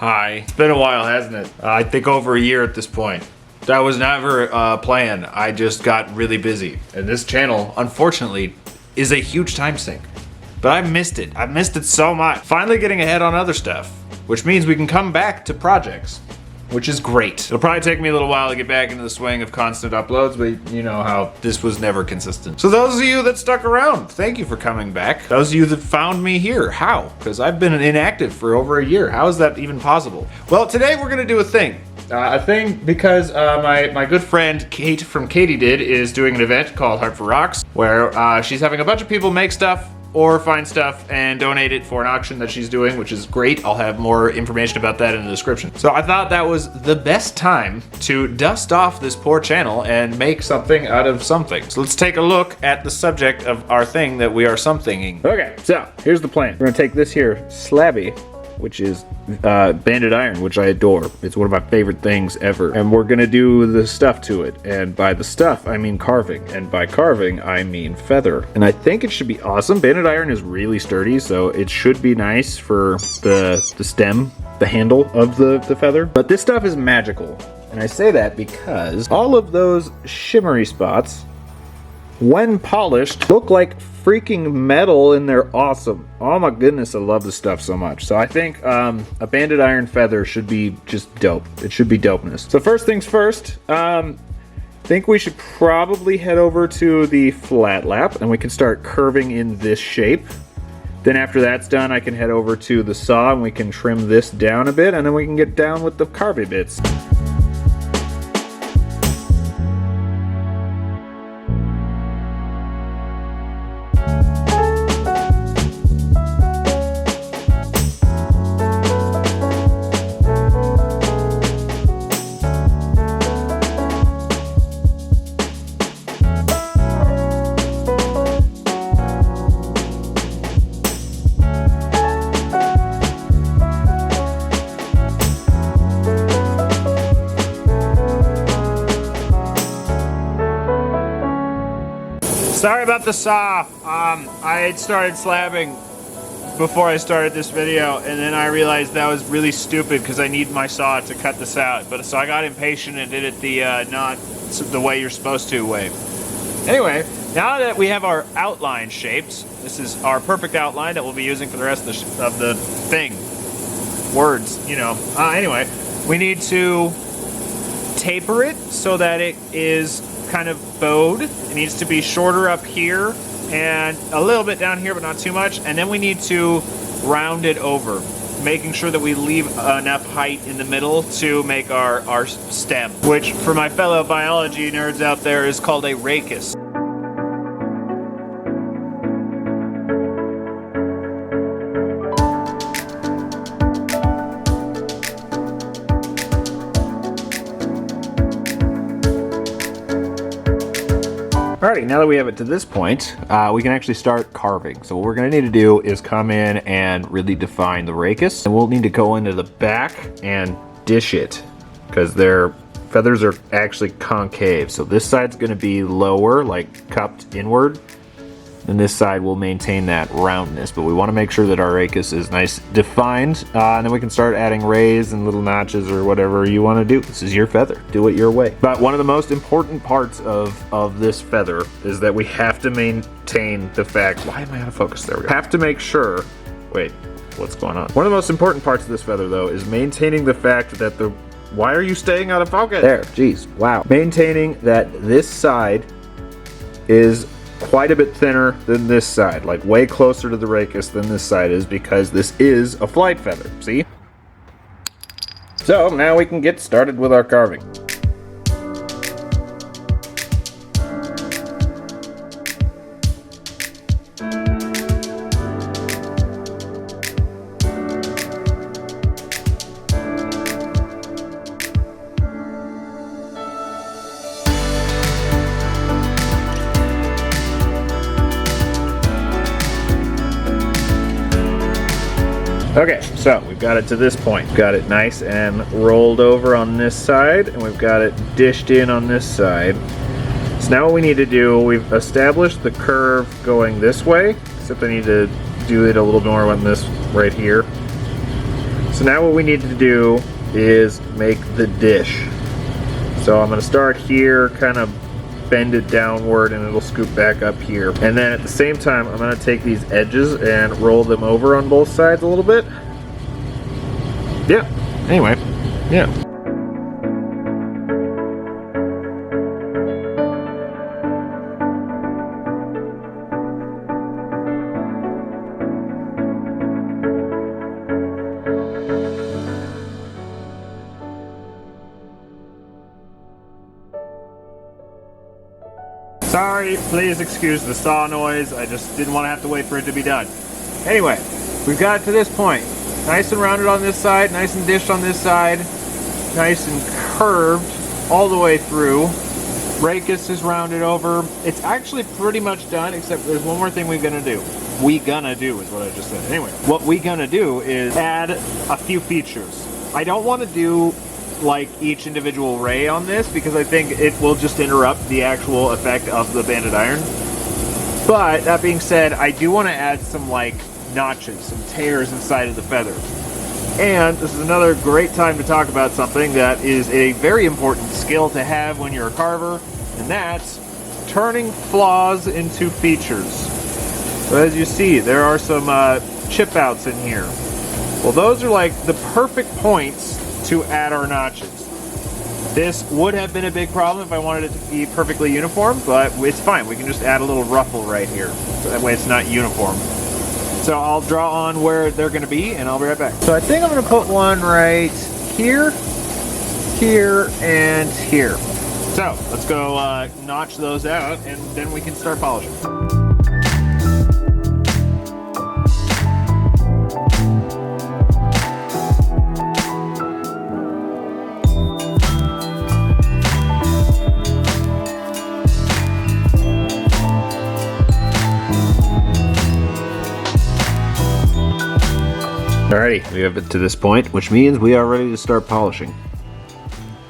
Hi. It's been a while, hasn't it? I think over a year at this point. That was never a plan. I just got really busy. And this channel, unfortunately, is a huge time sink. But I missed it. I missed it so much. Finally getting ahead on other stuff, which means we can come back to projects, which is great. It'll probably take me a little while to get back into the swing of constant uploads, but you know how this was never consistent. So those of you that stuck around, thank you for coming back. Those of you that found me here, how? Because I've been inactive for over a year. How is that even possible? Well, today we're gonna do a thing. Because my good friend Kate from Katydid is doing an event called Heart for Rocks, where she's having a bunch of people make stuff or find stuff and donate it for an auction that she's doing, which is great. I'll have more information about that in the description. So I thought that was the best time to dust off this poor channel and make something out of something. So let's take a look at the subject of our thing that we are somethinging. Okay, so here's the plan. We're gonna take this here slabby, which is banded iron, which I adore. It's one of my favorite things ever. And we're gonna do the stuff to it. And by the stuff, I mean carving. And by carving, I mean feather. And I think it should be awesome. Banded iron is really sturdy, so it should be nice for the stem, the handle of the feather. But this stuff is magical. And I say that because all of those shimmery spots, when polished, look like freaking metal, and they're awesome. Oh my goodness, I love this stuff so much. So I think a banded iron feather should be just dope. It should be dopeness. So first things first, think we should probably head over to the flat lap and we can start curving in this shape. Then after that's done, I can head over to the saw and we can trim this down a bit, and then we can get down with the carving bits. Sorry about the saw. I had started slabbing before I started this video, and then I realized that was really stupid because I need my saw to cut this out. But so I got impatient and did it the not the way you're supposed to way. Anyway, now that we have our outline shaped, this is our perfect outline that we'll be using for the rest of the thing. Words, you know. Anyway, we need to taper it so that it is kind of bowed. It needs to be shorter up here and a little bit down here, but not too much. And then we need to round it over, making sure that we leave enough height in the middle to make our stem, which for my fellow biology nerds out there is called a rachis. Alrighty, now that we have it to this point, we can actually start carving. So what we're gonna need to do is come in and really define the rachis. And we'll need to go into the back and dish it, because their feathers are actually concave. So this side's gonna be lower, like cupped inward. And this side will maintain that roundness, but we want to make sure that our rachis is nice defined, and then we can start adding rays and little notches or whatever you want to do. This is your feather. Do it your way. But one of the most important parts of this feather is that we have to maintain the fact, why am I out of focus? There we go. Have to make sure, wait, what's going on? One of the most important parts of this feather though is maintaining the fact that why are you staying out of focus? There, geez, wow. Maintaining that this side is quite a bit thinner than this side, like way closer to the rachis than this side is, because this is a flight feather, see? So now we can get started with our carving. Okay, so we've got it to this point. We've got it nice and rolled over on this side, and we've got it dished in on this side. So now what we need to do, we've established the curve going this way, except I need to do it a little more on this right here. So So now what we need to do is make the dish. So I'm gonna start here, kind of bend it downward, and it'll scoop back up here. And then at the same time, I'm gonna take these edges and roll them over on both sides a little bit. Yeah, anyway, yeah. Sorry, please excuse the saw noise. I just didn't want to have to wait for it to be done. Anyway, we've got to this point. Nice and rounded on this side, nice and dished on this side, nice and curved all the way through. Rachis is rounded over. It's actually pretty much done, except there's one more thing we're gonna do. We gonna do is what I just said. Anyway, what we gonna do is add a few features. I don't want to do like each individual ray on this because I think it will just interrupt the actual effect of the banded iron. But that being said, I do want to add some like notches, some tears inside of the feather. And this is another great time to talk about something that is a very important skill to have when you're a carver, and that's turning flaws into features. So as you see, there are some chip outs in here. Well, those are like the perfect points to add our notches. This would have been a big problem if I wanted it to be perfectly uniform, but it's fine. We can just add a little ruffle right here. So that way it's not uniform. So I'll draw on where they're gonna be and I'll be right back. So I think I'm gonna put one right here, here, and here. So let's go notch those out and then we can start polishing. Alrighty, we have it to this point, which means we are ready to start polishing.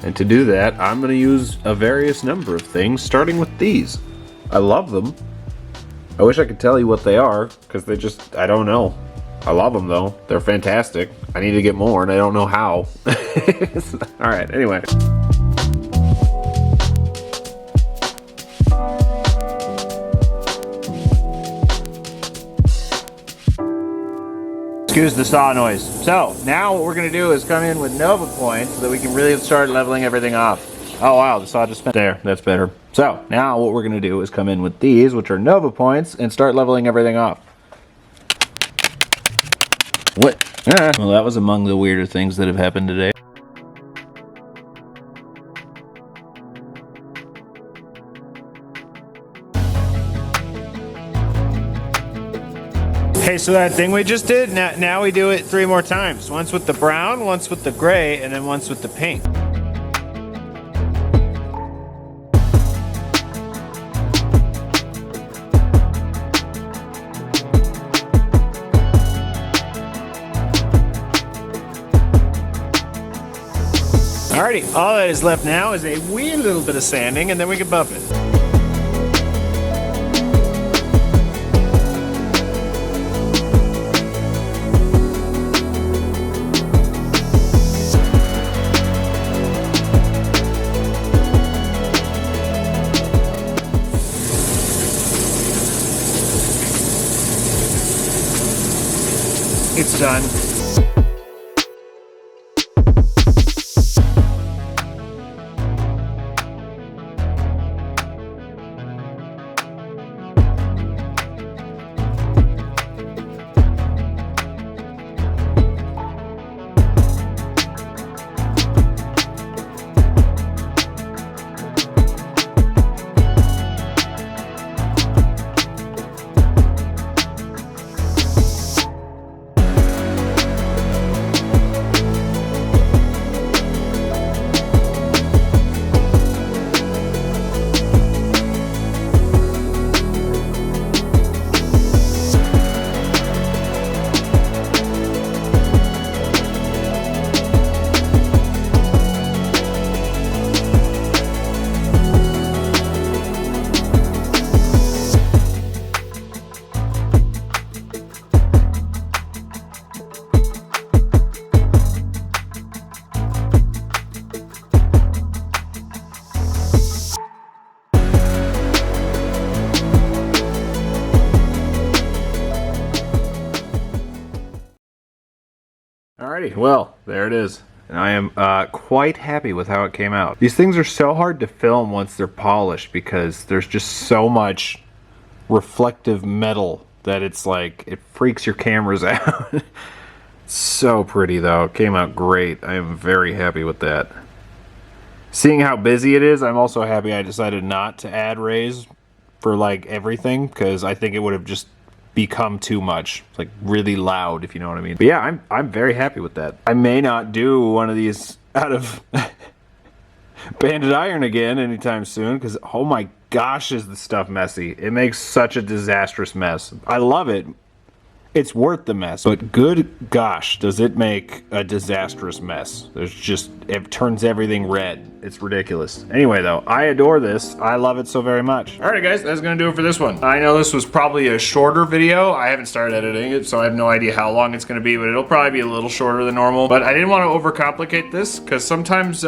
And to do that, I'm going to use a various number of things, starting with these. I love them. I wish I could tell you what they are, because they just, I don't know. I love them though. They're fantastic. I need to get more, and I don't know how. Alright, anyway. Excuse the saw noise. So now what we're gonna do is come in with Nova Point so that we can really start leveling everything off. Oh wow, the saw just spent there. That's better. So now what we're gonna do is come in with these, which are Nova Points, and start leveling everything off. What? Well, that was among the weirder things that have happened today. Okay, so that thing we just did, now we do it 3 more times. Once with the brown, once with the gray, and then once with the pink. Alrighty, all that is left now is a wee little bit of sanding, and then we can buff it. It's done. Alrighty, well, there it is. And I am quite happy with how it came out. These things are so hard to film once they're polished because there's just so much reflective metal that it's like, it freaks your cameras out. So pretty though, it came out great. I am very happy with that. Seeing how busy it is, I'm also happy I decided not to add rays for like everything, because I think it would have just become too much, like really loud, if you know what I mean. But yeah, I'm very happy with that. I may not do one of these out of banded iron again anytime soon, because oh my gosh, is the stuff messy. It makes such a disastrous mess. I love it. It's worth the mess, but good gosh, does it make a disastrous mess. There's just, it turns everything red. It's ridiculous. Anyway though, I adore this. I love it so very much. Alright guys, that's gonna do it for this one. I know this was probably a shorter video. I haven't started editing it, so I have no idea how long it's gonna be, but it'll probably be a little shorter than normal. But I didn't want to overcomplicate this, because sometimes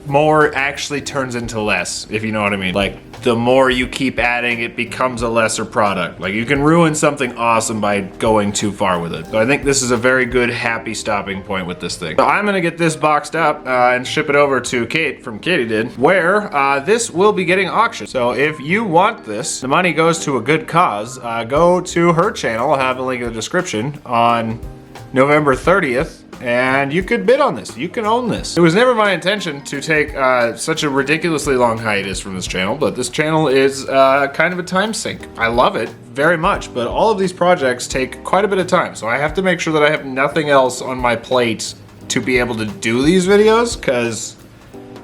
more actually turns into less, if you know what I mean. Like, the more you keep adding, it becomes a lesser product. Like, you can ruin something awesome by going too far with it. So I think this is a very good, happy stopping point with this thing. So I'm gonna get this boxed up and ship it over to Kate from Katydid, where this will be getting auctioned. So if you want this, the money goes to a good cause. Go to her channel, I'll have a link in the description, on November 30th. And you could bid on this. You can own this. It was never my intention to take such a ridiculously long hiatus from this channel, but this channel is kind of a time sink. I love it very much, but all of these projects take quite a bit of time, so I have to make sure that I have nothing else on my plate to be able to do these videos, because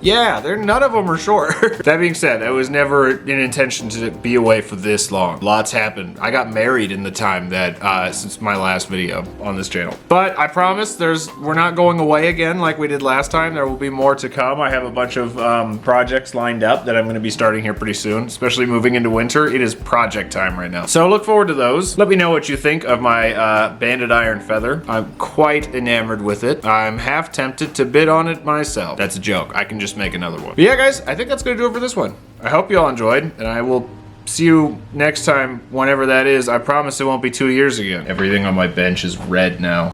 yeah, none of them are short. That being said, it was never an intention to be away for this long. Lots happened. I got married in the time that, since my last video on this channel. But I promise we're not going away again like we did last time. There will be more to come. I have a bunch of projects lined up that I'm gonna be starting here pretty soon, especially moving into winter. It is project time right now. So look forward to those. Let me know what you think of my banded iron feather. I'm quite enamored with it. I'm half tempted to bid on it myself. That's a joke. I can just make another one. But yeah guys, I think that's gonna do it for this one. I hope you all enjoyed, and I will see you next time, whenever that is. I promise it won't be 2 years again. Everything on my bench is red now.